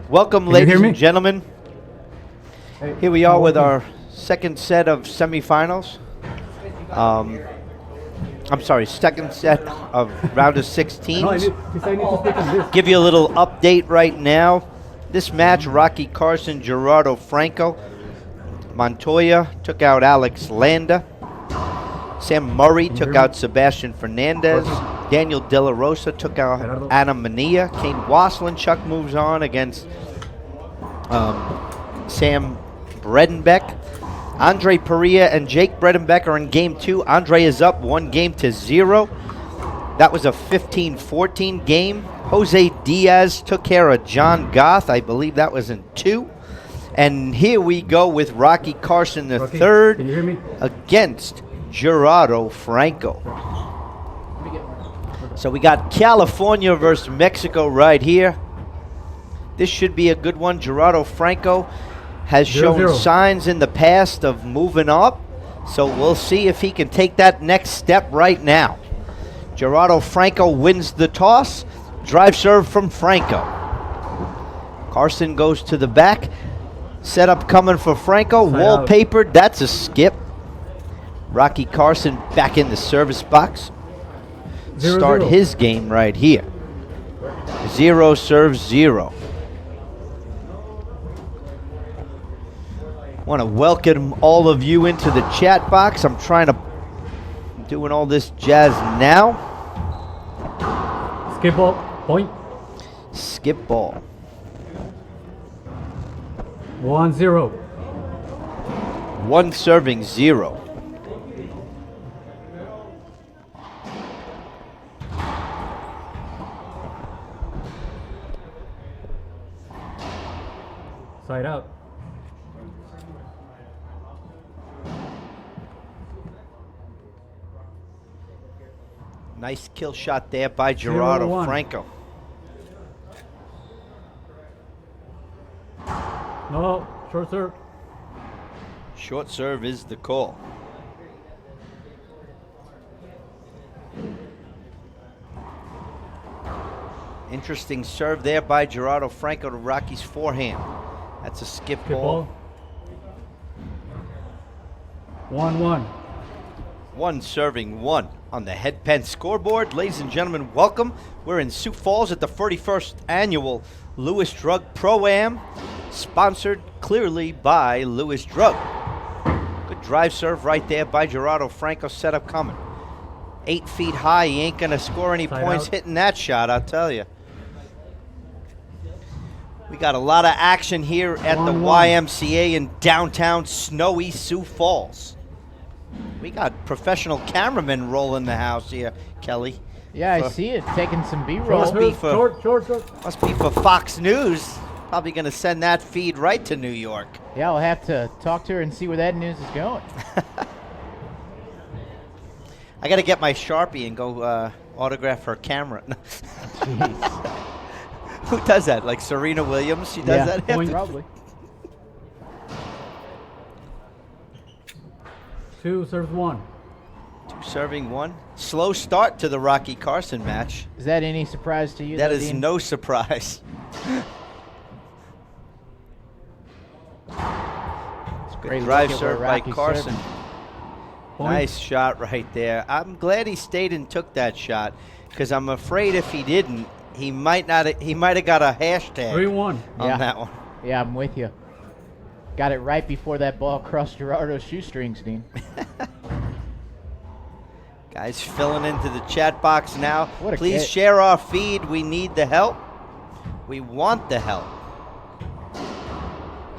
Welcome, ladies and gentlemen. Here we are with our second set of semifinals. I'm sorry, second set of round of 16s. Give you a little update right now. This match, Rocky Carson, Gerardo Franco. Montoya took out Alex Landa. Sam Murray took out Sebastian Fernandez. Daniel De La Rosa took out Adam Mania. Kane Waslinchuk moves on against Sam Bredenbeck. Andre Perea and Jake Bredenbeck are in game 2. Andre is up 1-0. That was a 15-14 game. Jose Diaz took care of John Goth. I believe that was in 2. And here we go with Rocky Carson III against Gerardo Franco. So we got California versus Mexico right here. This should be a good one. Gerardo Franco has shown signs in the past of moving up, so we'll see if he can take that next step right now. Gerardo Franco wins the toss. Drive serve from Franco. Carson goes to the back. Setup coming for Franco. Wallpapered. That's a skip. Rocky Carson back in the service box. Start his game right here. 0 serves 0. Want to welcome all of you into the chat box. I'm doing all this jazz now. Skip ball, point. Skip ball. 1-0. 1 serving 0. Side out. Nice kill shot there by Gerardo Franco. No, short serve. Short serve is the call. Interesting serve there by Gerardo Franco to Rocky's forehand. That's a skip ball. 1-1. 1 serving 1 on the Headpen scoreboard. Ladies and gentlemen, welcome. We're in Sioux Falls at the 31st annual Lewis Drug Pro-Am, sponsored clearly by Lewis Drug. Good drive serve right there by Gerardo Franco. Setup coming. 8 feet high. He ain't going to score any points hitting that shot, I'll tell you. We got a lot of action here at the YMCA in downtown snowy Sioux Falls. We got professional cameramen rolling the house here, Kelly. Yeah, I see it. Taking some B-roll. Must be for Fox News. Probably going to send that feed right to New York. Yeah, I'll have to talk to her and see where that news is going. I got to get my Sharpie and go autograph her camera. Jeez. Who does that? Like Serena Williams? She does that? Probably. 2 serves 1. 2 serving 1. Slow start to the Rocky Carson match. Is that any surprise to you? That is no surprise. Good drive serve by Carson. Nice shot right there. I'm glad he stayed and took that shot, because I'm afraid if he didn't, he might have got a hashtag 3-1 on that one. Yeah, I'm with you. Got it right before that ball crossed Gerardo's shoestrings, Dean. Guys filling into the chat box now. Please kid. share our feed. We need the help. We want the help.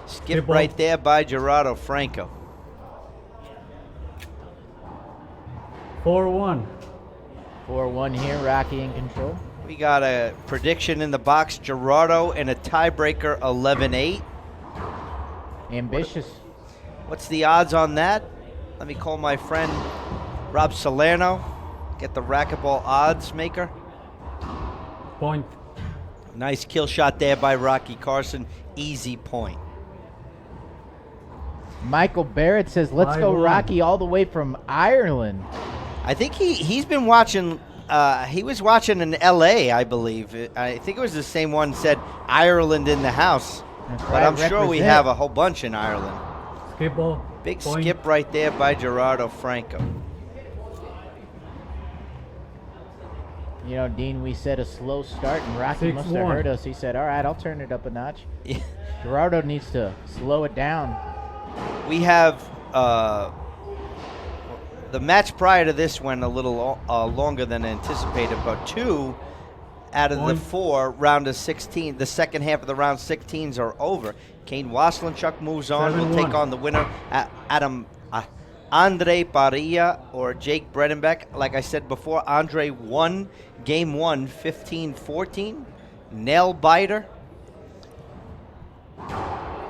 Skip right there by Gerardo Franco. 4-1. 4-1 here, Rocky in control. We got a prediction in the box, Gerardo, and a tiebreaker 11-8. Ambitious. What's the odds on that? Let me call my friend Rob Salerno, get the Racquetball odds maker. Point. Nice kill shot there by Rocky Carson. Easy point. Michael Barrett says, let's go Rocky all the way from Ireland. I think he's been watching He was watching in L.A., I believe. I think it was the same one said Ireland in the house. That's But right, I'm sure we represent. have a whole bunch in Ireland. Skip ball. Big Point. skip right there by Gerardo Franco. You know, Dean, we said a slow start, and Rocky must have 6-1. heard us. He said, all right, I'll turn it up a notch. Yeah. Gerardo needs to slow it down. We have the match prior to this went a little longer than anticipated, but 2 out of the Point. 4 round of 16, the second half of the round 16s are over. Kane Waslinchuk moves on. We'll 7-1. take on the winner, Andre Parilla or Jake Bredenbeck. Like I said before, Andre won game 1, 15-14. Nail biter.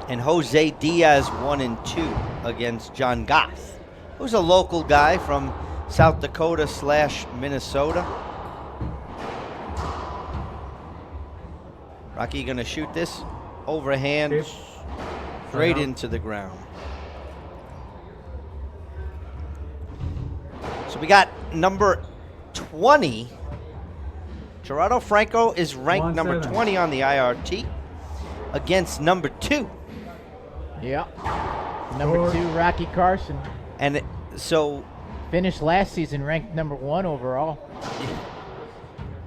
And Jose Diaz 1 and 2 against John Goff, who's a local guy from South Dakota / Minnesota. Rocky gonna shoot this overhand Skip. straight Timeout. into the ground. So we got number 20. Gerardo Franco is ranked number 1-7. 20 on the IRT against number 2. Yep. Number Score. 2, Rocky Carson. And so Finished last season ranked number 1 overall.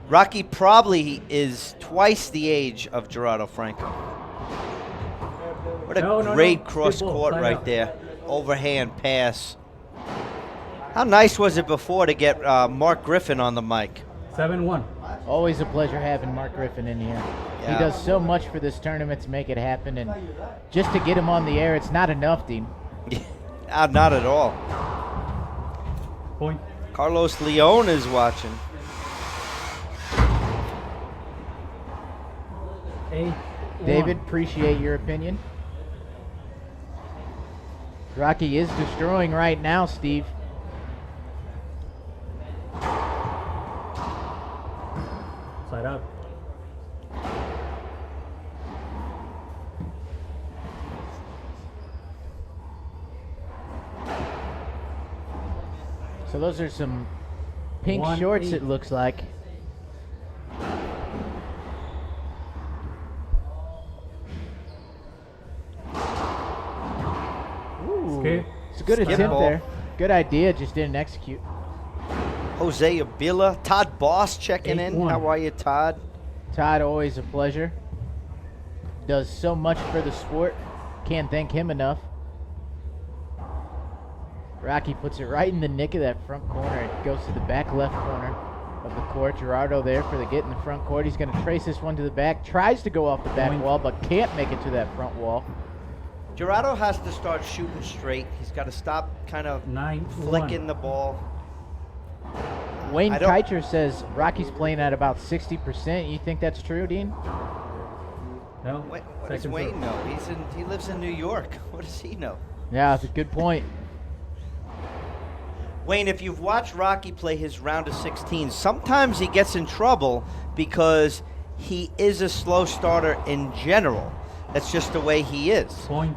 Rocky probably is twice the age of Gerardo Franco. What a No, great no. cross Skip ball, court side right out. there. Overhand pass. How nice was it before to get Mark Griffin on the mic? 7-1. Always a pleasure having Mark Griffin in here. Yeah. He does so much for this tournament to make it happen, and just to get him on the air, it's not enough, Dean. Not at all. Point. Carlos Leon is watching. 8-1. David, appreciate your opinion. Rocky is destroying right now, Steve. Side out. So those are some pink 1-8. shorts, it looks like. Ooh, Skip. it's a good Skip attempt ball. there. Good idea, just didn't execute. Jose Abila. Todd Boss checking in. 8-1. How are you, Todd? Todd, always a pleasure. Does so much for the sport. Can't thank him enough. Rocky puts it right in the nick of that front corner. It goes to the back left corner of the court. Gerardo there for the get in the front court. He's going to trace this one to the back. Tries to go off the back Point. wall, but can't make it to that front wall. Gerardo has to start shooting straight. He's got to stop kind of 9-1. flicking the ball. Wayne I don't- Keicher says Rocky's playing at about 60%. You think that's true, Dean? No. What does Second Wayne serve. know? He lives in New York. What does he know? Yeah, that's a good point. Wayne, if you've watched Rocky play his round of 16, sometimes he gets in trouble because he is a slow starter in general. That's just the way he is. Point.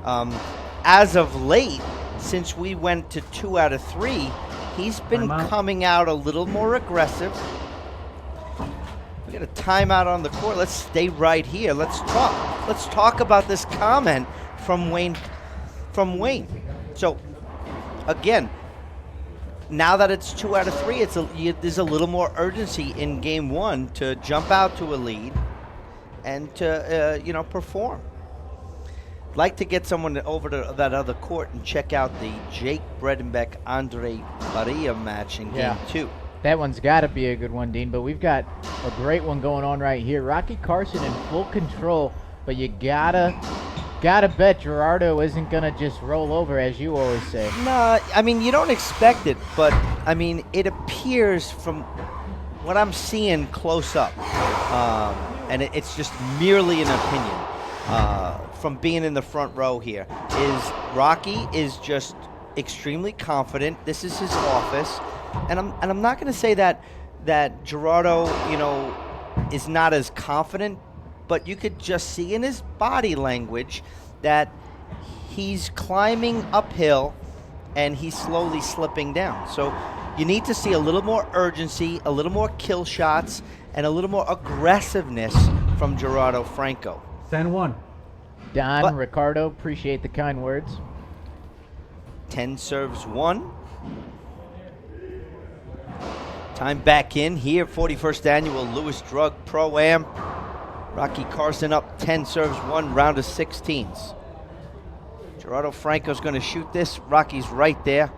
As of late, since we went to 2 out of 3, he's been Timeout. coming out a little more aggressive. We got a timeout on the court. Let's stay right here. Let's talk. Let's talk about this comment from Wayne. So, again, now that it's 2 out of 3, there's a little more urgency in game 1 to jump out to a lead and to perform. I'd like to get someone over to that other court and check out the Jake Bredenbeck Andre Barilla match in game 2. That one's got to be a good one, Dean, but we've got a great one going on right here. Rocky Carson in full control, but you gotta bet Gerardo isn't going to just roll over, as you always say. No, I mean, you don't expect it, but, I mean, it appears from what I'm seeing close up, and it's just merely an opinion from being in the front row here, is Rocky is just extremely confident. This is his office, and I'm not going to say that Gerardo, is not as confident, but you could just see in his body language that he's climbing uphill and he's slowly slipping down. So you need to see a little more urgency, a little more kill shots, and a little more aggressiveness from Gerardo Franco. 10-1. Don, Ricardo, appreciate the kind words. 10 serves 1. Time back in here, 41st Annual Lewis Drug Pro-Am. Rocky Carson up 10 serves 1, round of 16s. Gerardo Franco's going to shoot this. Rocky's right there.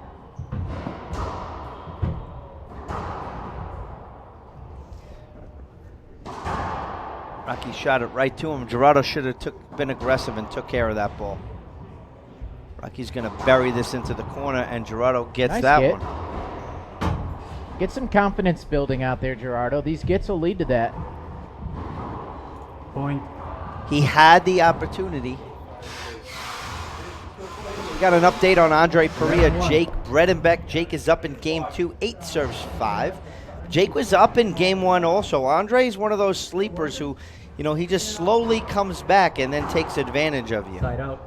Rocky shot it right to him. Gerardo should have been aggressive and took care of that ball. Rocky's going to bury this into the corner, and Gerardo gets Nice that hit. one. Get some confidence building out there, Gerardo. These gets will lead to that. Point. He had the opportunity. We got an update on Andre Perea, Jake Bredenbeck. Jake is up in game 2, 8 serves 5. Jake was up in game 1 also. Andre is one of those sleepers who, he just slowly comes back and then takes advantage of you. Side out.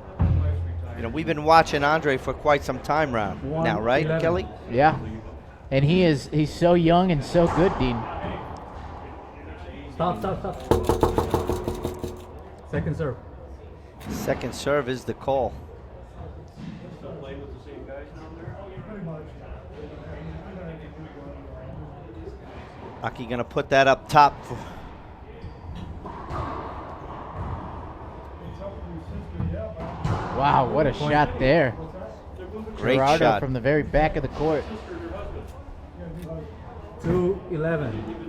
We've been watching Andre for quite some time now, right, 11. Kelly? Yeah. And he's so young and so good, Dean. Stop. Second serve. Second serve is the call. Rocky going to put that up top. Wow, what a shot there. Great Gerardo shot. from the very back of the court. 2-11.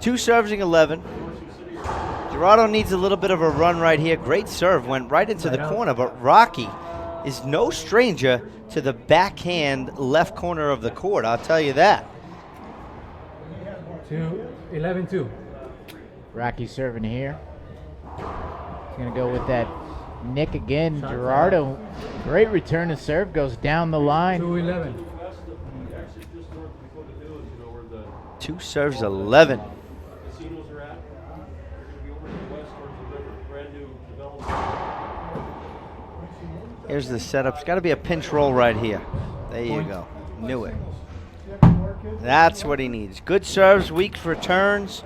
2 serving 11. Gerardo needs a little bit of a run right here. Great serve, went right into the corner, but Rocky is no stranger to the backhand left corner of the court, I'll tell you that. 11-2. Rocky serving here. He's going to go with that nick again. Gerardo, great return to serve, goes down the line. 2-11. 2 serves 11. Here's the setup. It's got to be a pinch roll right here. There you go. Knew it. That's what he needs. Good serves, weak returns.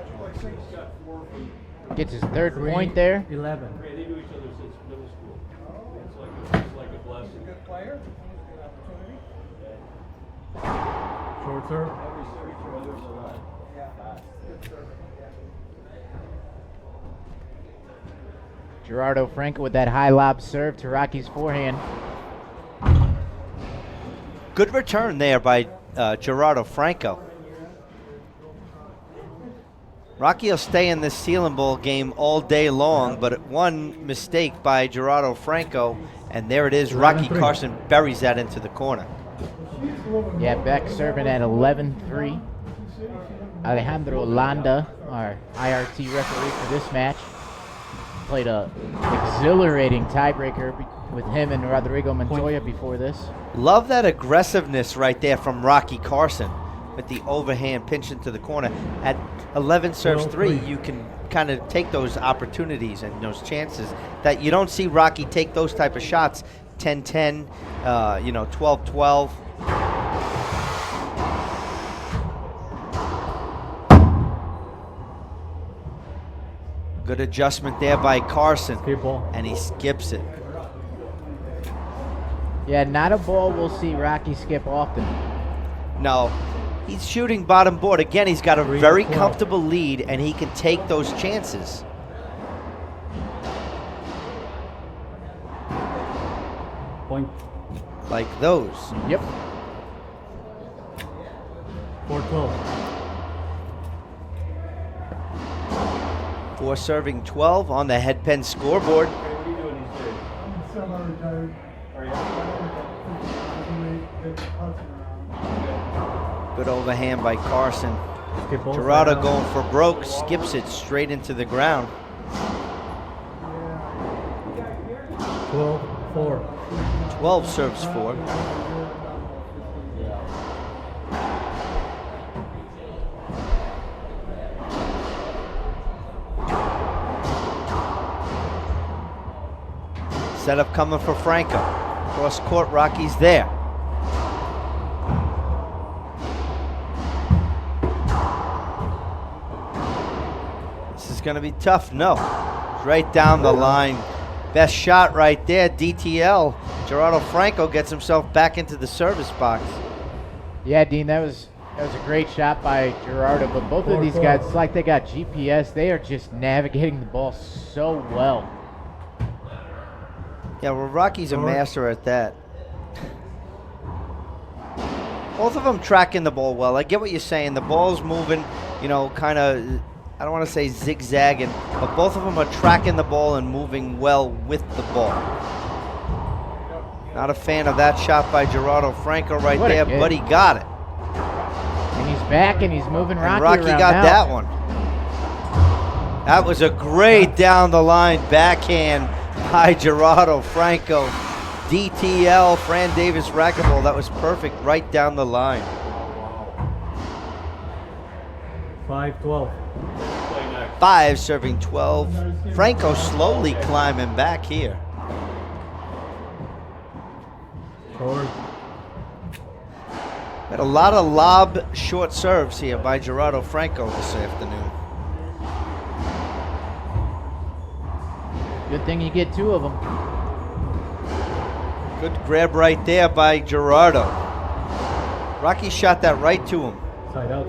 Gets his third point there. 11. Short serve. Gerardo Franco with that high lob serve to Rocky's forehand. Good return there by Gerardo Franco. Rocky will stay in this ceiling ball game all day long, but one mistake by Gerardo Franco, and there it is. Rocky Carson buries that into the corner. Yeah, Beck serving at 11-3. Alejandro Landa, our IRT referee for this match, played a exhilarating tiebreaker with him and Rodrigo Montoya before this. Love that aggressiveness right there from Rocky Carson with the overhand pinch into the corner. At 11 serves 3, you can kind of take those opportunities and those chances that you don't see Rocky take those type of shots. 10-10, 12-12. Good adjustment there by Carson, and he skips it. Yeah, not a ball we'll see Rocky skip often. No, he's shooting bottom board. Again, he's got a very comfortable lead, and he can take those chances. Point. Like those. Yep. 4-12. 4 serving 12 on the headpen scoreboard. Good overhand by Carson. Gerardo going for broke, skips it straight into the ground. 12-4. 12 serves 4. Setup coming for Franco. Cross court, Rocky's there. This is going to be tough. No. It's right down the line. Best shot right there. DTL. Gerardo Franco gets himself back into the service box. Yeah, Dean, that was a great shot by Gerardo, but both of these guys, it's like they got GPS. They are just navigating the ball so well. Yeah, well, Rocky's a master at that. Both of them tracking the ball well. I get what you're saying. The ball's moving, you know, kind of, I don't want to say zigzagging, but both of them are tracking the ball and moving well with the ball. Not a fan of that shot by Gerardo Franco right there, but he got it. And he's back and he's moving Rocky and Rocky around got now. that one. That was a great down the line backhand by Gerardo Franco. DTL, Fran Davis Racquetball. That was perfect right down the line. 5-12. 5 serving 12. Franco slowly climbing back here. Short. Got a lot of lob short serves here by Gerardo Franco this afternoon. Good thing you get 2 of them. Good grab right there by Gerardo. Rocky shot that right to him. Side out.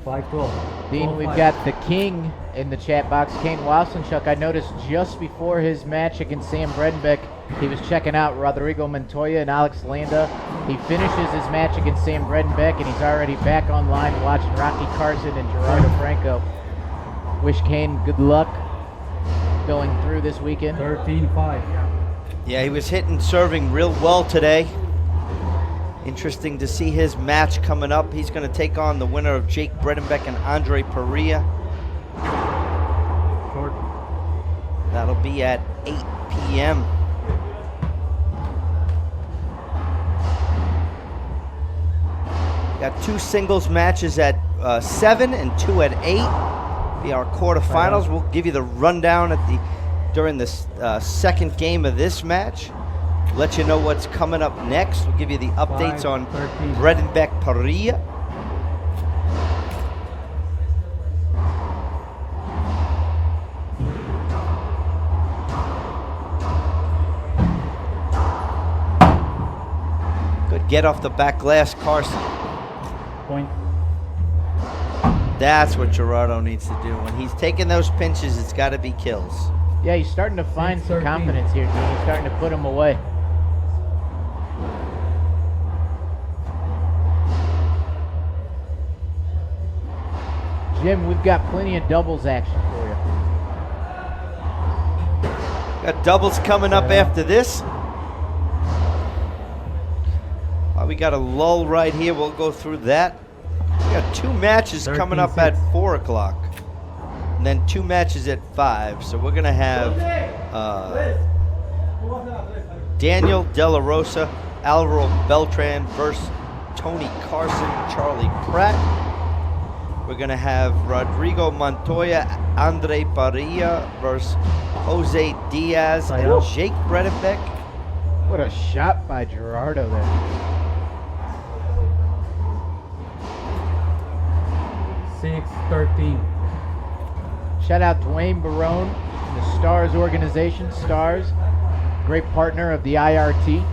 5-12. Dean, we've got the King in the chat box, Kane Wassenchuk. I noticed just before his match against Sam Bredenbeck, he was checking out Rodrigo Montoya and Alex Landa. He finishes his match against Sam Bredenbeck, and he's already back online watching Rocky Carson and Gerardo Franco. Wish Kane good luck going through this weekend. 13-5. Yeah, he was hitting serving real well today. Interesting to see his match coming up. He's going to take on the winner of Jake Bredenbeck and Andre Perea. Short. That'll be at 8 p.m. Got 2 singles matches at 7 and 2 at 8. Be our quarterfinals. We'll give you the rundown during the second game of this match. Let you know what's coming up next. We'll give you the updates on Bredenbeck Perea. Good get off the back glass, Carson. Point. That's what Gerardo needs to do. When he's taking those pinches, it's got to be kills. Yeah, he's starting to find some confidence here, Dean. He's starting to put them away. Jim, we've got plenty of doubles action for you. Got doubles coming up after this. We got a lull right here. We'll go through that. We got 2 matches coming up at 4 o'clock. And then 2 matches at 5. So we're going to have Daniel De La Rosa, Alvaro Beltran versus Tony Carson, Charlie Pratt. We're going to have Rodrigo Montoya, Andre Perea versus Jose Diaz and Jake Bredenbeck. What a shot by Gerardo there. 6-13. Shout out Dwayne Barone and the Stars organization. Stars, great partner of the IRT.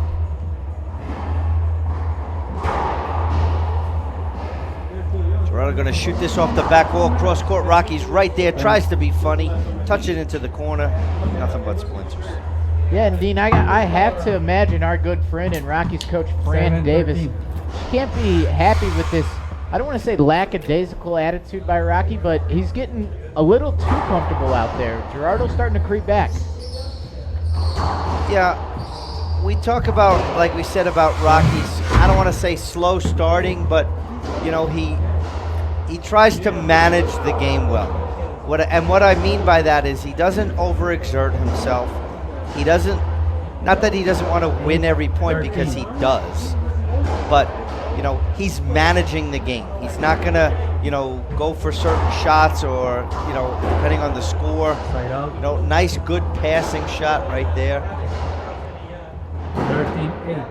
Gerardo going to shoot this off the back wall, cross court. Rocky's right there, tries to be funny, touch it into the corner. Nothing but splinters. Yeah, and Dean, I have to imagine our good friend and Rocky's coach, Fran Davis, she can't be happy with this. I don't want to say lackadaisical attitude by Rocky, but he's getting a little too comfortable out there. Gerardo's starting to creep back. Yeah, we talk about, like we said about Rocky's, I don't want to say slow starting, but, you know, he tries to manage the game well. What I mean by that is he doesn't overexert himself. He doesn't, not that he doesn't want to win every point, because he does, but you know, he's managing the game. He's not going to, you know, go for certain shots or, you know, depending on the score. Side out. You know, nice, good passing shot right there. 13-8.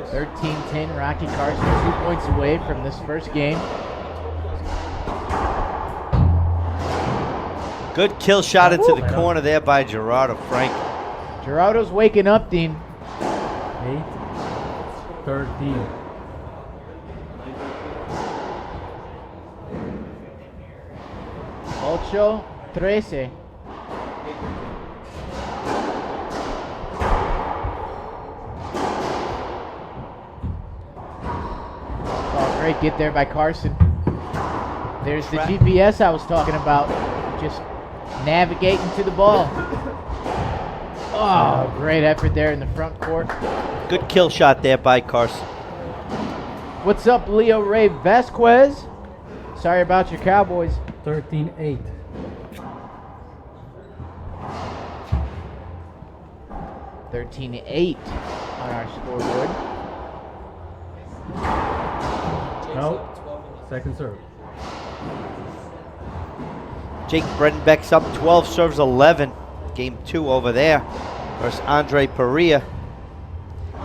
13-10, Rocky Carson 2 points away from this first game. Good kill shot into the corner there by Gerardo Franco. Gerardo's waking up, Dean. 8-13. Ocho, 13. Oh, great get there by Carson. There's the GPS I was talking about. Just navigating to the ball. Oh, great effort there in the front court. Good kill shot there by Carson. What's up, Leo Ray Vasquez? Sorry about your Cowboys. 13-8. 13-8 on our scoreboard. No. Second serve. Jake Bredenbeck's up 12, serves 11. Game 2 over there versus Andre Perea.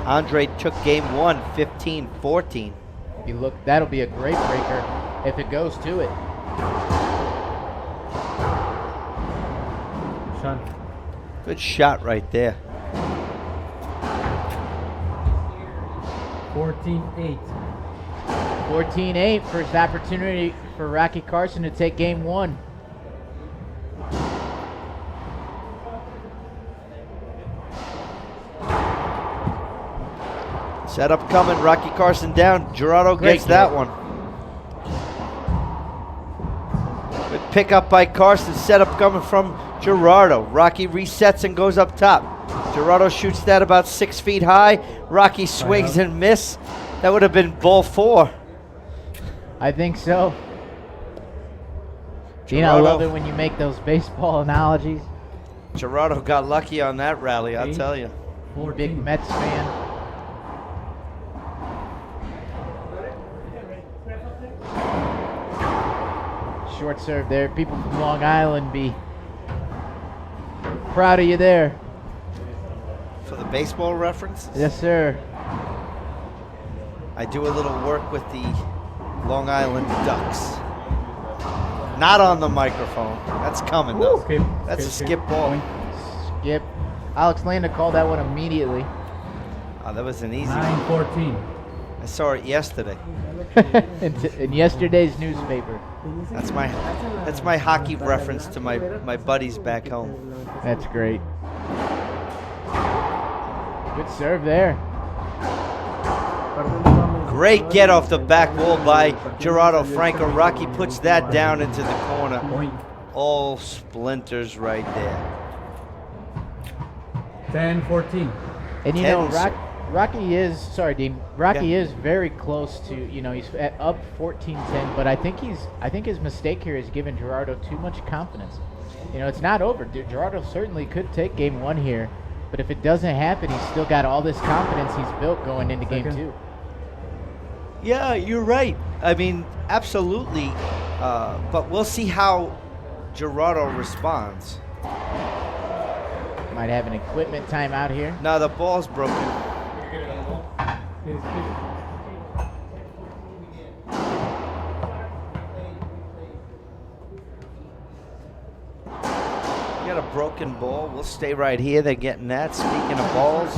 Andre took game 1, 15-14. You look, that'll be a great breaker if it goes to it. Shot. Good shot right there. 14-8. 14-8, first opportunity for Rocky Carson to take game 1. Setup coming, Rocky Carson down. Gerardo gets that one. Good pickup by Carson. Setup coming from Gerardo. Rocky resets and goes up top. Gerardo shoots that about 6 feet high. Rocky swings and miss. That would have been ball 4. I think so. Dean, I love it when you make those baseball analogies. Gerardo got lucky on that rally, I'll tell you. Big Mets fan. Short serve there. People from Long Island be proud of you there. For the baseball reference? Yes, sir. I do a little work with the Long Island Ducks. Not on the microphone. That's coming, though. That's a skip ball. Skip. Alex Landa called that one immediately. Oh, that was an easy 9-14. I saw it yesterday. in yesterday's newspaper. That's my hockey reference to my buddies back home. That's great. Good serve there. Great get off the back wall by Gerardo Franco. Rocky puts that down into the corner. All splinters right there. 10-14. And you know, Rocky is, sorry Dean, Rocky is very close to, you know, he's up 14-10, but I think his mistake here is giving Gerardo too much confidence. You know, it's not over. Gerardo certainly could take game 1 here, but if it doesn't happen, he's still got all this confidence he's built going into game 2. Yeah, you're right. I mean, absolutely. But we'll see how Gerardo responds. Might have an equipment timeout here. No, the ball's broken. You got a broken ball. We'll stay right here. They're getting that. Speaking of balls.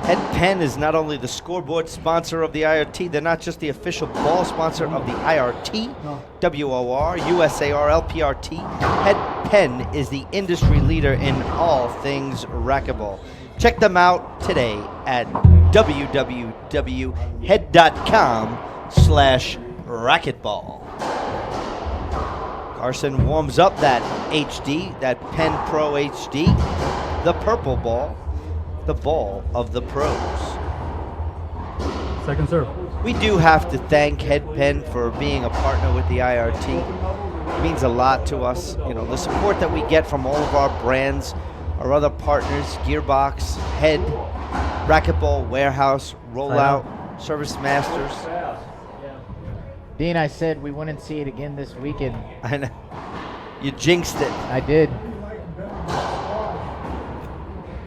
Head Pen is not only the scoreboard sponsor of the IRT, they're not just the official ball sponsor of the IRT, WOR, USAR, LPRT. Head Pen is the industry leader in all things racquetball. Check them out today at www.head.com/racquetball. Carson warms up that HD, that Pen Pro HD, the purple ball. The ball of the pros. Second serve. We do have to thank Headpen for being a partner with the IRT. It means a lot to us. You know, the support that we get from all of our brands, our other partners, Gearbox, Head, Racquetball, Warehouse, Rollout, Service Masters. Dean, I said we wouldn't see it again this weekend. I know. You jinxed it. I did.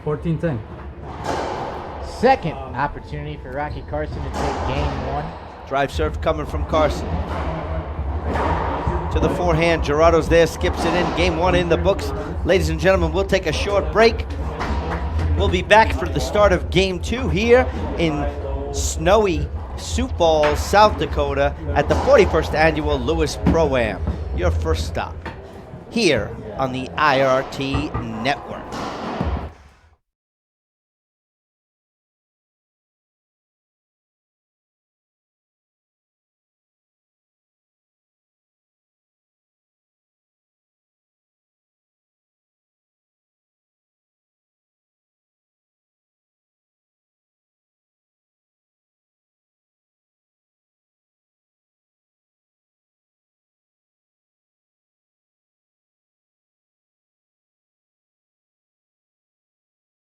14-10. Second opportunity for Rocky Carson to take game 1. Drive serve coming from Carson. To the forehand, Gerardo's there, skips it in. Game 1 in the books. Ladies and gentlemen, we'll take a short break. We'll be back for the start of game 2 here in snowy Sioux Falls, South Dakota at the 41st Annual Lewis Pro-Am. Your first stop here on the IRT Network.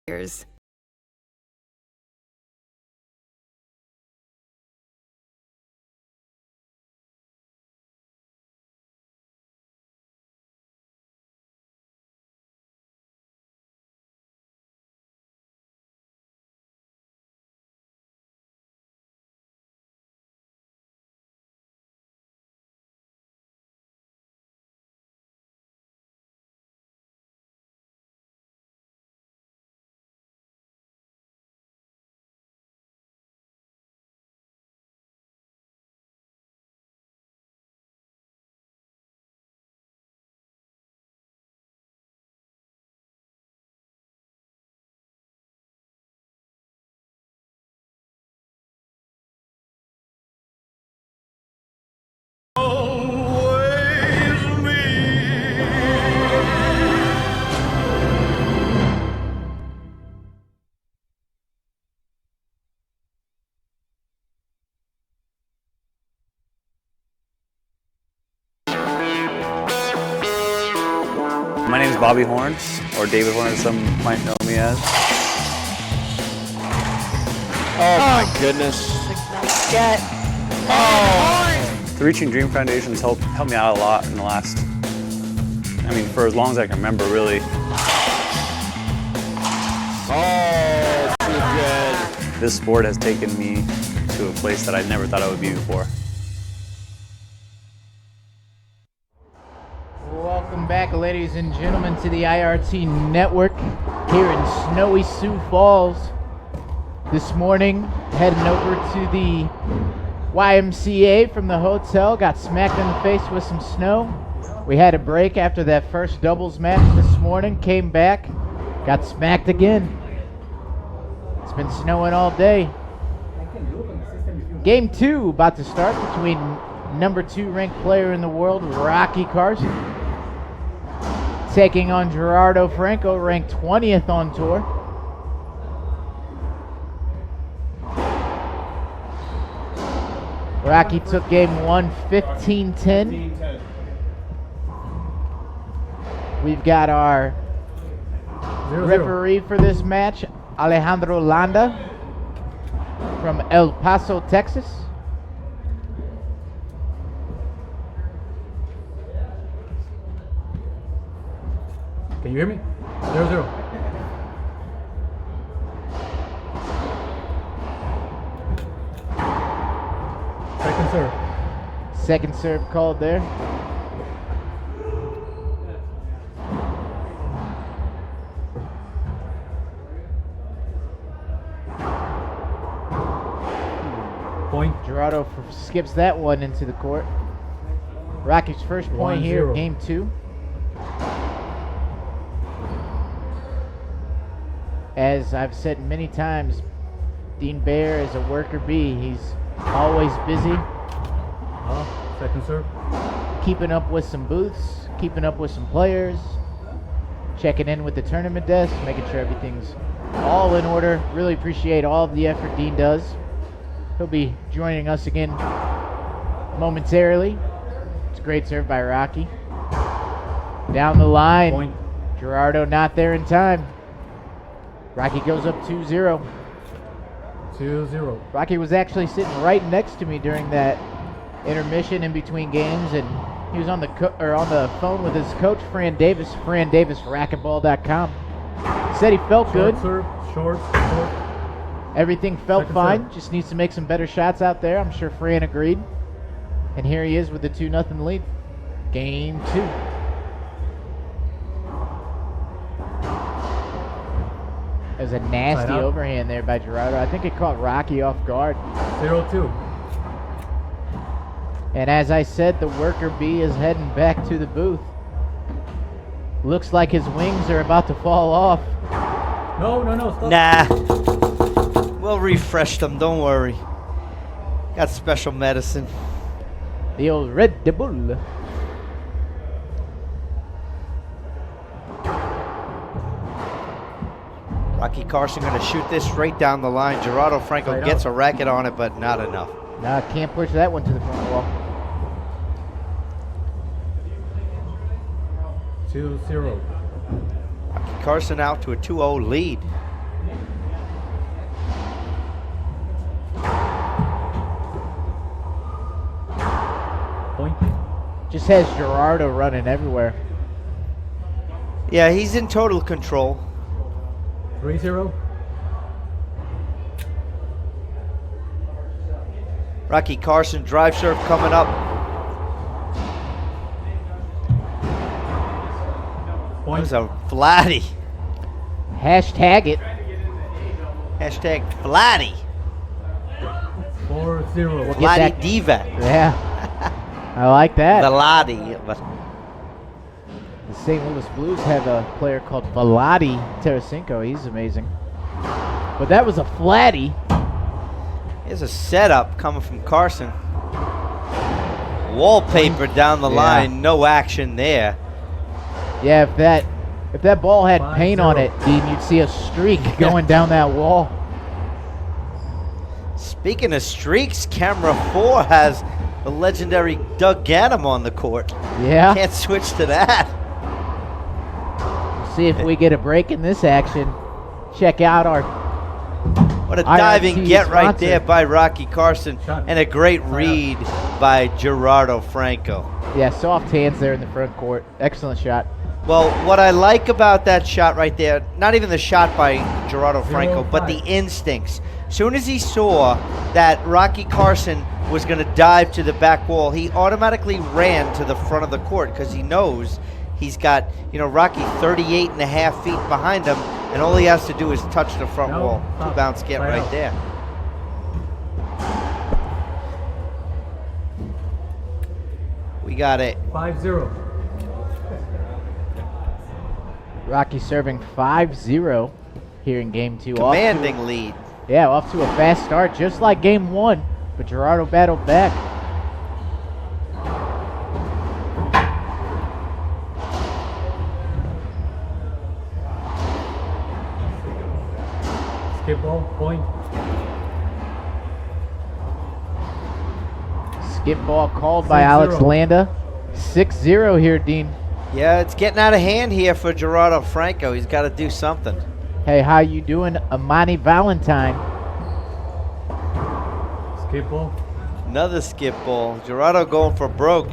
Years. My name is Bobby Horn, or David Horn as some might know me as. Oh my goodness. Get The Reaching Dream Foundation has helped me out a lot in the last, for as long as I can remember, really. Oh, too good. This sport has taken me to a place that I never thought I would be before. Welcome back, ladies and gentlemen, to the IRT Network here in snowy Sioux Falls. This morning, heading over to the YMCA from the hotel, got smacked in the face with some snow. We had a break after that first doubles match this morning, came back, got smacked again. It's been snowing all day. Game 2 about to start between number 2 ranked player in the world, Rocky Carson, taking on Gerardo Franco, ranked 20th on tour. Rocky took game 1, 15-10. We've got our 0-0. referee for this match, Alejandro Landa from El Paso, Texas. Can you hear me? 0-0. Second serve. Second serve called there. Point. Gerardo skips that one into the court. Rocky's first point here, 1-0. game 2. As I've said many times, Dean Baer is a worker bee. He's always busy, Second serve. keeping up with some booths, keeping up with some players, checking in with the tournament desk, making sure everything's all in order. Really appreciate all of the effort Dean does. He'll be joining us again momentarily. It's a great serve by Rocky. Down the line. Point. Gerardo not there in time. Rocky goes up 2-0. 2-0. Rocky was actually sitting right next to me during that intermission in between games, and he was on the phone with his coach, Fran Davis, Racquetball.com. Said he felt good. Short. Everything felt Second fine. serve. Just needs to make some better shots out there. I'm sure Fran agreed. And here he is with the 2-0 lead. Game 2. There's a nasty Side out. overhand there by Gerardo. I think it caught Rocky off guard. 0-2. And as I said, the worker bee is heading back to the booth. Looks like his wings are about to fall off. No, stop. Nah. We'll refresh them, don't worry. Got special medicine. The old Red Bull. Rocky Carson going to shoot this straight down the line. Gerardo Franco Side gets out. a racket on it, but not enough. Nah, can't push that one to the front wall. 2-0. Rocky Carson out to a 2-0 lead. Point. Just has Gerardo running everywhere. Yeah, he's in total control. 3-0. Rocky Carson drive serve coming up. That Point. was a Vladdy. Hashtag it. Hashtag Vladdy. 4-0. Get Vladdy that- Divac. Yeah. I like that. Vladdy. But The St. Louis Blues have a player called Vladi Tarasenko. He's amazing. But that was a flatty. here's a setup coming from Carson. Wallpaper down the Yeah. line. No action there. Yeah, if that ball had 5-0. paint on it, Dean, you'd see a streak going down that wall. Speaking of streaks, camera 4 has the legendary Doug Ganem on the court. Yeah. Can't switch to that. See if we get a break in this action. Check out our What a IRT diving get right sponsor. there by Rocky Carson. Shot. And a great read by Gerardo Franco. soft hands there in the front court. Excellent shot. Well, what I like about that shot right there, not even the shot by Gerardo Franco, but the 0-5. instincts. Soon as he saw that Rocky Carson was going to dive to the back wall, he automatically ran to the front of the court because he knows he's got, Rocky 38 and a half feet behind him, and all he has to do is touch the front No, wall. stop. Two-bounce get Right right out. there. We got it. 5-0. Rocky serving 5-0 here in game 2. Commanding lead. Off to a fast start, just like game 1. But Gerardo battled back. Skip ball. Point. Skip ball called by Alex 6-0. Landa. 6-0 here, Dean. Yeah, it's getting out of hand here for Gerardo Franco. He's got to do something. Hey, how you doing, Amani Valentine? Skip ball. Another skip ball. Gerardo going for broke.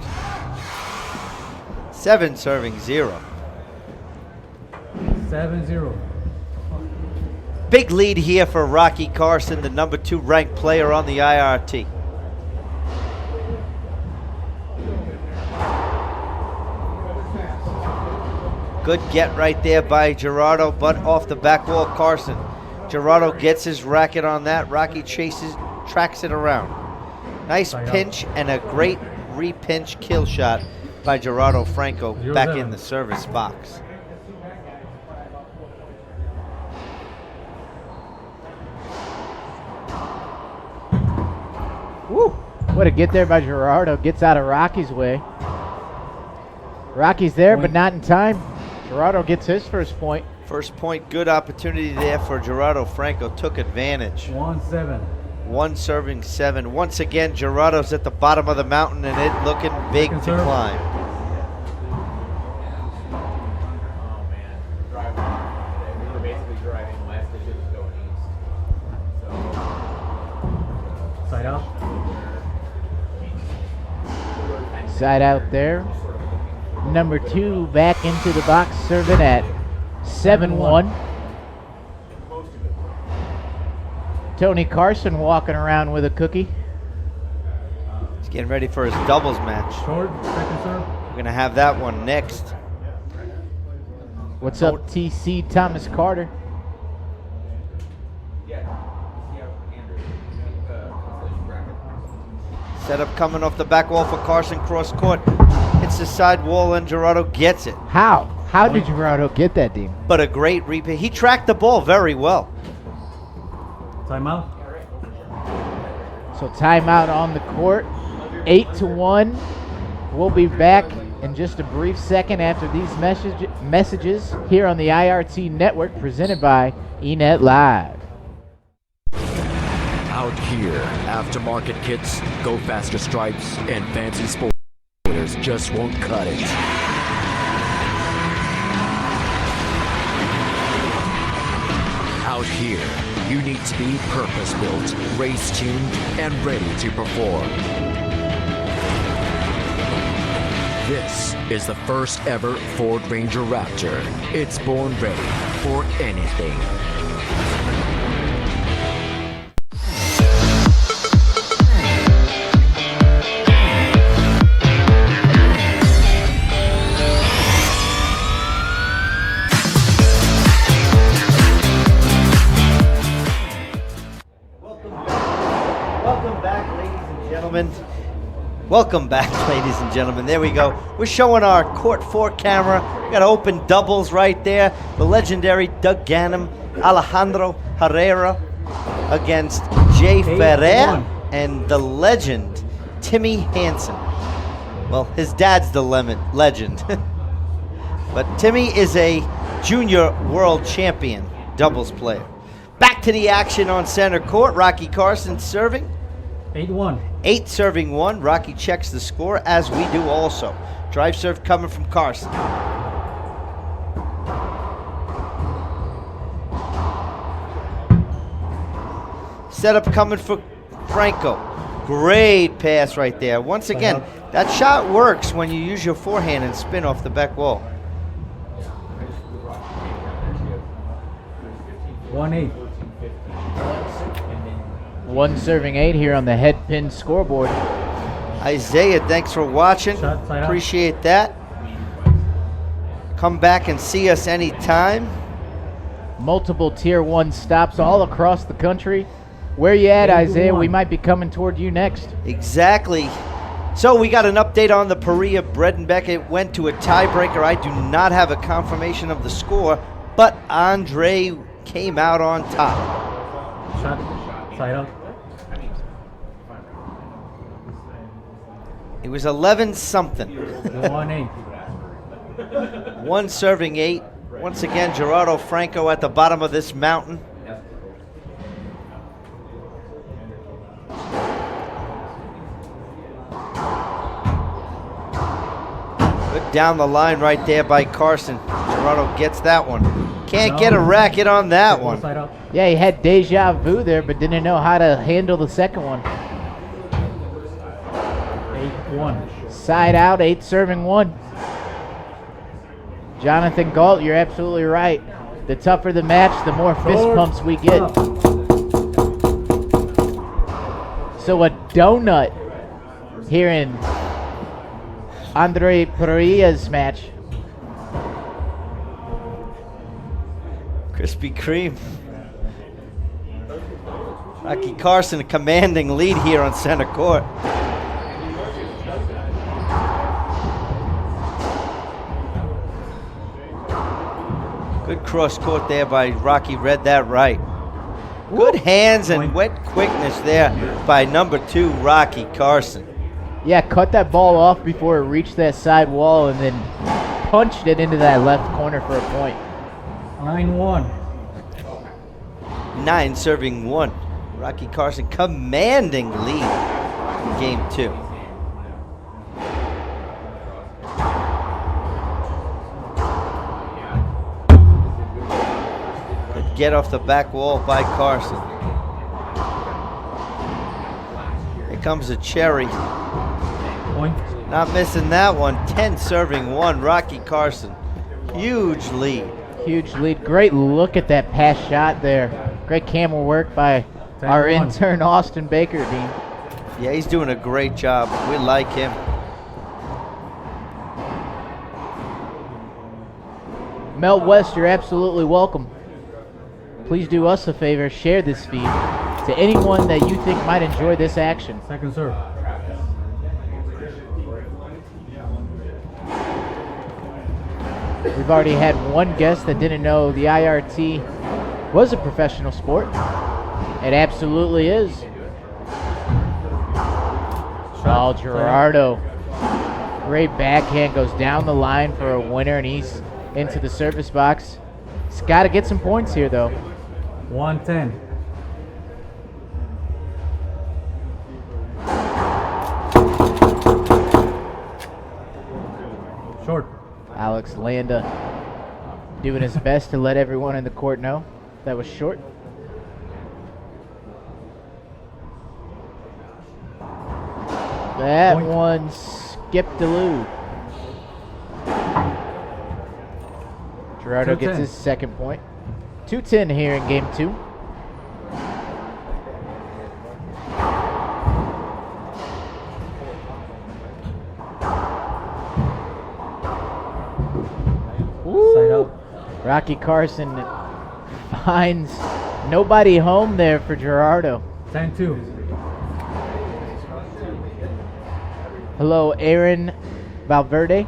7 serving 0. 7-0. Big lead here for Rocky Carson, the number 2 ranked player on the IRT. Good get right there by Gerardo, but off the back wall, Carson. Gerardo gets his racket on that. Rocky tracks it around. Nice pinch and a great re-pinch kill shot by Gerardo Franco back in the service box. Woo! What a get there by Gerardo. Gets out of Rocky's way. Rocky's there, but not in time. Gerardo gets his first point. First point, good opportunity there for Gerardo Franco. Took advantage. 1-7. 1 serving 7. Once again, Gerardo's at the bottom of the mountain and it looking big to serve. climb. We were basically driving west, the ship was going east. Side out. Side out there. Number 2 back into the box, serving at 7-1. Tony Carson walking around with a cookie. He's getting ready for his doubles match. Short. Second serve. We're going to have that one next. What's up, TC Thomas Carter? Setup coming off the back wall for Carson, cross court. Hits the side wall and Gerardo gets it. How? How did Gerardo get that, Dean? But a great replay. He tracked the ball very well. Timeout. So timeout on the court. 8-1. We'll be back in just a brief second after these messages here on the IRT Network presented by eNet Live. Out here, aftermarket kits, go faster stripes, and fancy spoilers just won't cut it. Out here, you need to be purpose-built, race-tuned, and ready to perform. This is the first ever Ford Ranger Raptor. It's born ready for anything. Welcome back, ladies and gentlemen. There we go. We're showing our Court 4 camera. We got open doubles right there. The legendary Doug Ganem, Alejandro Herrera against Jay Ferrer and the legend Timmy Hansen. Well, his dad's the legend. But Timmy is a junior world champion doubles player. Back to the action on center court. Rocky Carson serving. 8-1. 8 serving 1. Rocky checks the score, as we do also. Drive serve coming from Carson. Setup coming for Franco. Great pass right there. Once again, that shot works when you use your forehand and spin off the back wall. 1-8. 1 serving 8 here on the head pin scoreboard. Isaiah, thanks for watching. Shot, side out. Appreciate that. Come back and see us anytime. Multiple tier 1 stops all across the country. Where you at, Isaiah? We might be coming toward you next. Exactly. So we got an update on the Perea Bredenbeck. It went to a tiebreaker. I do not have a confirmation of the score, but Andre came out on top. Shot. Side out. It was 11-something. 1-8. 1 serving 8. Once again, Gerardo Franco at the bottom of this mountain. Good down the line right there by Carson. Gerardo gets that one. Can't get a racket on that one. Side out. Yeah, he had deja vu there, but didn't know how to handle the second one. 8-1. Side out, 8 serving 1. Jonathan Galt, you're absolutely right. The tougher the match, the more fist pumps we get. So a donut here in Andre Perea's match. Krispy Kreme. Rocky Carson, a commanding lead here on center court. Good cross court there by Rocky, read that right. Good hands and wet quickness there by number 2, Rocky Carson. Yeah, cut that ball off before it reached that side wall and then punched it into that left corner for a point. 9-1. 9 serving 1. Rocky Carson commanding lead in game 2. Good get off the back wall by Carson. Here comes a cherry. Point. Not missing that one. 10 serving 1. Rocky Carson. Huge lead. Huge lead. Great look at that pass shot there. Great camera work by our 10-1. intern, Austin Baker, Dean. Yeah, he's doing a great job. We like him. Mel West, you're absolutely welcome. Please do us a favor. Share this feed to anyone that you think might enjoy this action. Second serve. We've already had one guest that didn't know the IRT was a professional sport. It absolutely is. Oh, Gerardo. Great backhand, goes down the line for a winner, and he's into the service box. He's got to get some points here, though. 110. Short. Alex Landa doing his best to let everyone in the court know that was short. That Point. one skipped the loop. Gerardo gets 2-10. his second point. 2-10 here in game 2. Side out. Rocky Carson finds nobody home there for Gerardo. 10-2. Hello, Aaron Valverde.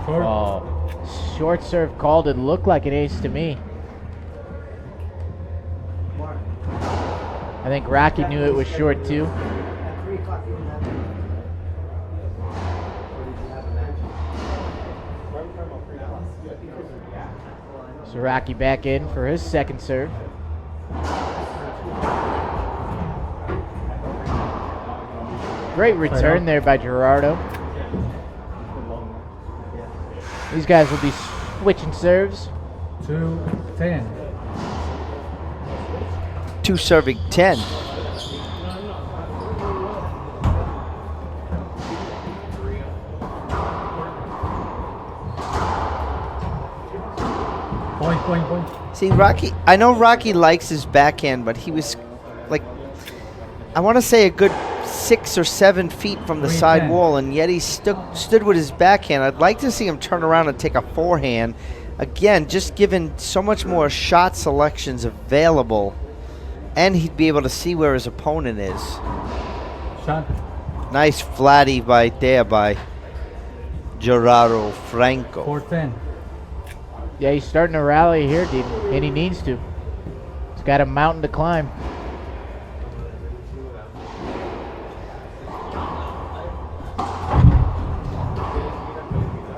Short. Oh, short serve called. It looked like an ace to me. I think Rocky knew it was short too. So Rocky back in for his second serve. Great return there by Gerardo. These guys will be switching serves. 2-10. 2 serving 10. Point. See, Rocky, I know Rocky likes his backhand, but he was like, I want to say a good 6 or 7 feet from the side 3-10. wall, and yet he stood with his backhand. I'd like to see him turn around and take a forehand. Again, just given so much more shot selections available, and he'd be able to see where his opponent is. Shot. Nice flatty right there by Gerardo Franco. 4-10. Yeah, he's starting to rally here, Dean, and he needs to. He's got a mountain to climb.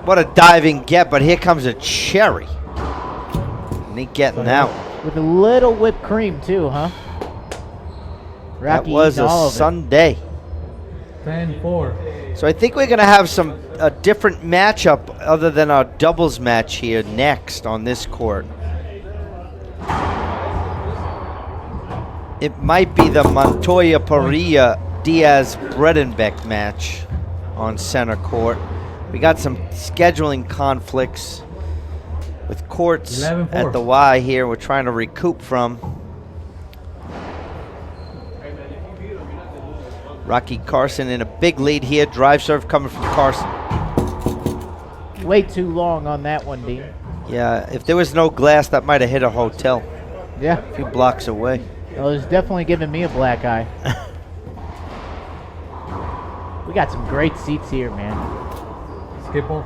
What a diving get, but here comes a cherry. And he getting that one. With a little whipped cream, too, huh? That Rocky was eating all a of it. Sunday. 10-4. So I think we're going to have a different matchup other than our doubles match here next on this court. It might be the Montoya Parilla Diaz Bredenbeck match on center court. We got some scheduling conflicts with courts 11-4. at the Y here we're trying to recoup from. Rocky Carson in a big lead here. Drive serve coming from Carson. Way too long on that one, Dean. Yeah, if there was no glass, that might have hit a hotel Yeah, a few blocks away. well, it's definitely giving me a black eye. We got some great seats here, man. Skipple.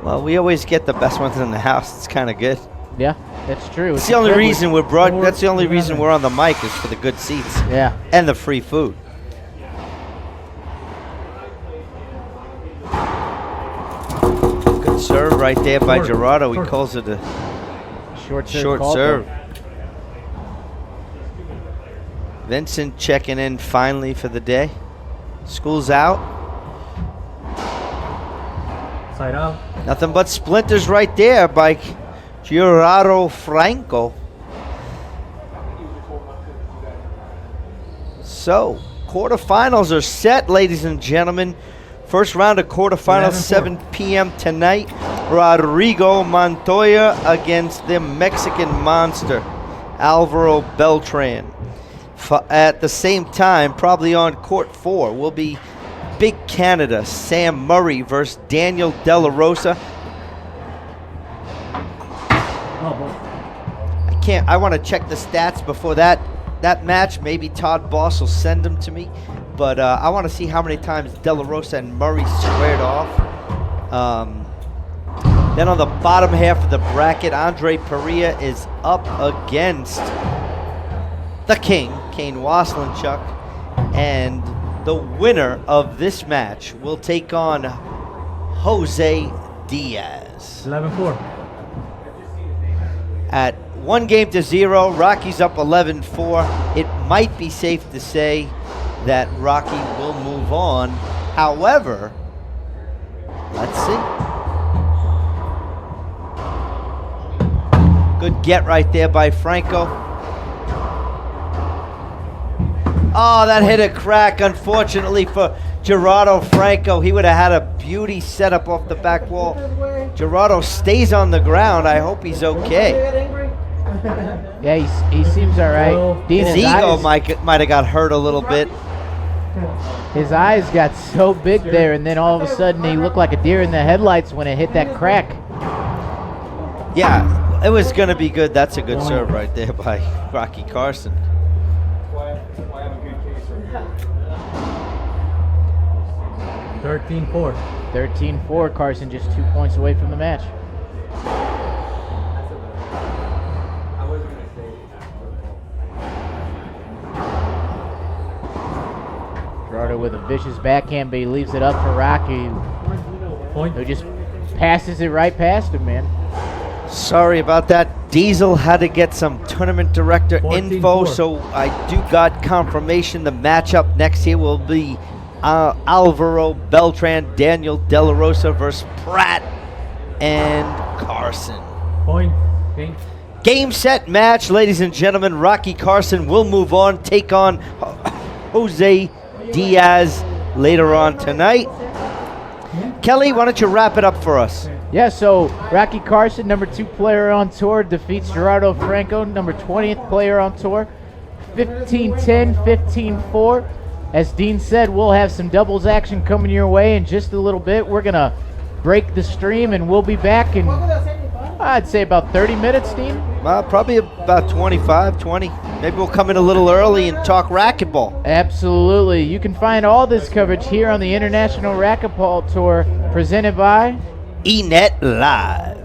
Well, we always get the best ones in the house. It's kind of good. Yeah, that's true. It's the only reason we're Four, that's the only reason 11. we're on the mic is for the good seats Yeah. and the free food. Good serve right there by Short. Gerardo. He Short. calls it a Short serve. short called, serve. though. Vincent checking in finally for the day. School's out. Side out. Nothing but splinters right there by Gerardo Franco. So, quarterfinals are set, ladies and gentlemen. First round of quarterfinals, 7 p.m. tonight. Rodrigo Montoya against the Mexican monster, Alvaro Beltran. At the same time, probably on court 4, will be Big Canada, Sam Murray versus Daniel De La Rosa. I want to check the stats before that match. Maybe Todd Boss will send them to me. But I want to see how many times De La Rosa and Murray squared off. Then on the bottom half of the bracket, Andre Perea is up against the King, Kane Waslinchuk. And the winner of this match will take on Jose Diaz. 11-4. At 1-0, Rocky's up 11-4. It might be safe to say that Rocky will move on. However, let's see. Good get right there by Franco. Oh, that hit a crack, unfortunately for Gerardo Franco. He would have had a beauty set up off the back wall. Gerardo stays on the ground. I hope he's okay. Yeah, he seems all right. Dean, His ego might have got hurt a little bit. His eyes got so big there, and then all of a sudden he looked like a deer in the headlights when it hit that crack. Yeah, it was going to be good. That's a good serve right there by Rocky Carson. 13-4. 13-4, Carson just 2 points away from the match. Gerardo with a vicious backhand, but he leaves it up for Rocky, who just passes it right past him, man. Sorry about that. Diesel had to get some tournament director info, so I do got confirmation. The matchup next here will be Alvaro Beltran, Daniel De La Rosa versus Pratt and Carson. Point. Game, set, match, ladies and gentlemen. Rocky Carson will move on, take on Jose Diaz later on tonight. Kelly, why don't you wrap it up for us? Yeah, so Rocky Carson, number 2 player on tour, defeats Gerardo Franco, number 20th player on tour. 15-10, 15-4. As Dean said, we'll have some doubles action coming your way in just a little bit. We're going to break the stream, and we'll be back in, I'd say, about 30 minutes, Dean. Probably about 25, 20. Maybe we'll come in a little early and talk racquetball. Absolutely. You can find all this coverage here on the International Racquetball Tour, presented by eNet Live.